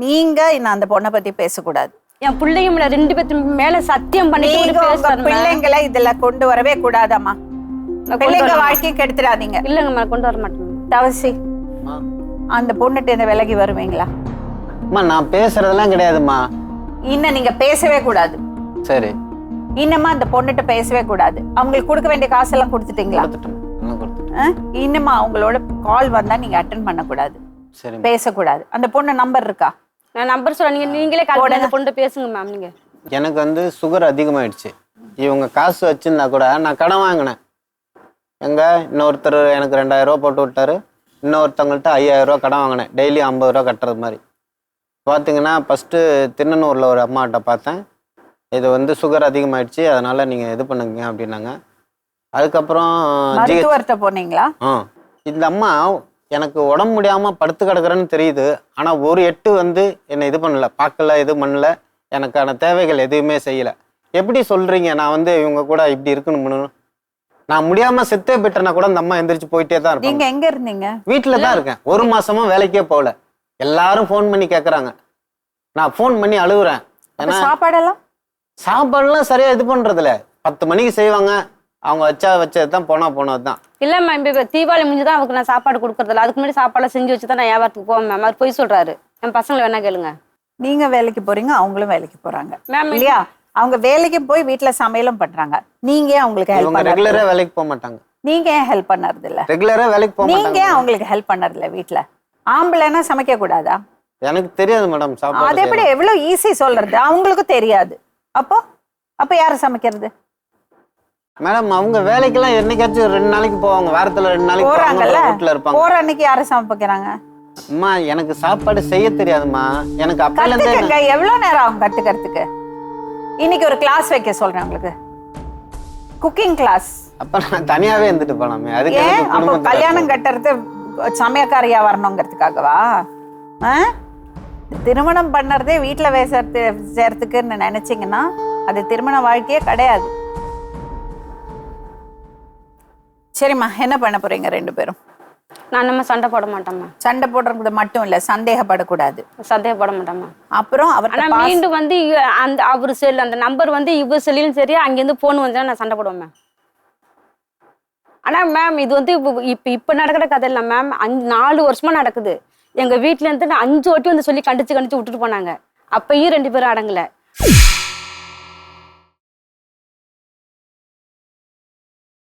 நீங்க நான் அந்த பொண்ணை பத்தி பேசக்கூடாது. என் பிள்ளைங்க 2 பேத்து மேல சத்தியம் பண்ணி பிள்ளைங்களை இதுல கொண்டு வரவே கூடாதம்மா. பிள்ளைங்க வாழ்க்கையை கெடுத்துடாதீங்க. இல்லங்கம்மா கொண்டு வர மாட்டேன். தவசி அந்த பொண்ணுட்டு இந்த விலகி வருவீங்களா? நான் பேசுறதெல்லாம் கிடையாதுமா. இன்னும் நீங்க பேசவே கூடாது. சரி. இன்னமா அந்த பொண்ணுட்டு பேசவே கூடாது. அவங்களுக்கு கொடுக்க வேண்டிய காசெல்லாம் கொடுத்துட்டீங்களா? இன்னமா அவங்களோட கால் வந்தா நீங்க அட்டென்ட் பண்ண கூடாது. சரி. பேசக்கூடாது. அந்த பொண்ணு நம்பர் இருக்கா? நான் நம்பர் சொல்ல நீங்களே கால் பண்ணி பொண்ணு பேசுங்க மேம். நீங்க எனக்கு வந்து சுகர் அதிகமாயிடுச்சு. இவங்க காசு வச்சிருந்தா கூட நான் கடன் வாங்கினேன். எங்க இன்னொருத்தர் எனக்கு 2000 ரூபா போட்டு விட்டாரு. இன்னொருத்தவங்கள்ட்ட 5000 ரூபா கடன் வாங்கினேன். டெய்லி 50 ரூபா கட்டுறது மாதிரி. பார்த்தீங்கன்னா ஃபர்ஸ்ட் திருநெல்வேலியில் ஒரு அம்மாட்ட பார்த்தேன். இது வந்து சுகர் அதிகமாயிடுச்சு, அதனால நீங்க இது பண்ணுங்க அப்படின்னாங்க. அதுக்கப்புறம் மருத்துவர்கிட்ட போனீங்களா? இந்த அம்மா எனக்கு உடம்பு முடியாம படுத்து கிடக்குறேன்னு தெரியுது. ஆனா ஒரு எட்டு வந்து என்னை இது பண்ணல, பார்க்கல, இது பண்ணல, எனக்கான தேவைகள் எதுவுமே செய்யல. எப்படி சொல்றீங்க நான் வந்து இவங்க கூட இப்படி இருக்கணும்னு? நான் முடியாம செத்தே போயிட்டேன்னா கூட அந்த அம்மா எந்திரிச்சு போயிட்டே தான் இருப்பாங்க. நீங்க எங்க இருந்தீங்க? வீட்டுல தான் இருக்கேன். 1 மாசமா வேலைக்கே போகல. எல்லாரும் ஃபோன் பண்ணி கேக்குறாங்க. நான் ஃபோன் பண்ணி அழுகுறேன். ஏன்னா சாப்பாடுலாம் சரியா இது பண்றது இல்ல. 10 மணிக்கு செய்வாங்க. அவங்க வச்சதுதான் போனதுதான். இல்ல மேம், இப்ப தீபாவளி முடிஞ்சுதான் அவருக்கு நான் சாப்பாடு கொடுக்கறதில்ல. அதுக்கு முன்னாடி சாப்பாடு செஞ்சு வச்சுதான் நான் வியாபாரத்துக்கு போவேன் மேம். அவர் போய் சொல்றாரு. என் பசங்களை வேணா கேளுங்க. நீங்க வேலைக்கு போறீங்க, அவங்களும் வேலைக்கு போறாங்க மேம். இல்லையா? அவங்க வேலைக்கு போய் வீட்டுல சமையலும் பண்றாங்க. நீங்க அவங்களுக்கு ஹெல்ப் பண்ண ரெகுலரா வேலைக்கு போக மாட்டாங்க. நீங்க ஏன் ஹெல்ப் பண்ணறது இல்ல? ரெகுலரா வேலைக்கு போக மாட்டாங்க. நீங்க அவங்களுக்கு ஹெல்ப் பண்ணறது இல்ல? வீட்டுல ஆம்பளைன்னா சமைக்க கூடாதா? எனக்கு தெரியாது மேடம் சாப்பாடு. அது எப்படி எவ்வளவு ஈஸி சொல்றது? அவங்களுக்கு தெரியாது. அப்ப யாரு சமைக்கிறது? மேடம் அவங்க வேலைக்கெல்லாம் என்னைக்காச்சும் 2 நாளைக்கு போவாங்க. வாரத்துல 2 நாளைக்கு போறாங்கல்ல, வீட்டுல இருப்பாங்க. போற அன்னைக்கு யாரு சமைக்கிறாங்க? அம்மா எனக்கு சாப்பாடு செய்ய தெரியாதுமா. எனக்கு அப்பல இருந்தே. எவ்வளவு நேரம் ஆகும் கத்துக்கிறதுக்கு? இன்னைக்கு ஒரு கிளாஸ் வைக்க சொல்றேன் உங்களுக்கு, குக்கிங் கிளாஸ். அப்ப நான் தனியாவே இருந்துட்டு போலாமே. அதுக்கு அப்ப கல்யாணம் கட்டுறது சமையக்காரியா வரணுங்கிறதுக்காகவா? திருமணம் பண்ணறதே வீட்டுல செய்யறதுக்குன்னு நினைச்சீங்கன்னா அது திருமண வாழ்க்கையே கிடையாது. சரிம்மா, என்ன பண்ண போறீங்க 2 பேரும்? நான் நம்ம சண்டை போட மாட்டோம்மா. சண்டை போடுறது மட்டும் இல்ல, சந்தேகப்படக்கூடாது. சந்தேகப்பட மாட்டோம்மா. அப்புறம் மீண்டும் வந்து அந்த அவரு செல் அந்த நம்பர் வந்து இவர் செல்லும் சரி, அங்கிருந்து போன் வந்து நான் சண்டை போடுவேன் மேம். ஆனா மேம் இது வந்து இப்ப நடக்கிற கதை இல்லை மேம். 4 வருஷமா நடக்குது. எங்க வீட்டுல இருந்து 5 வாட்டி வந்து சொல்லி கண்டிச்சு விட்டுட்டு போனாங்க. அப்பயும் 2 பேரும் அடங்கல.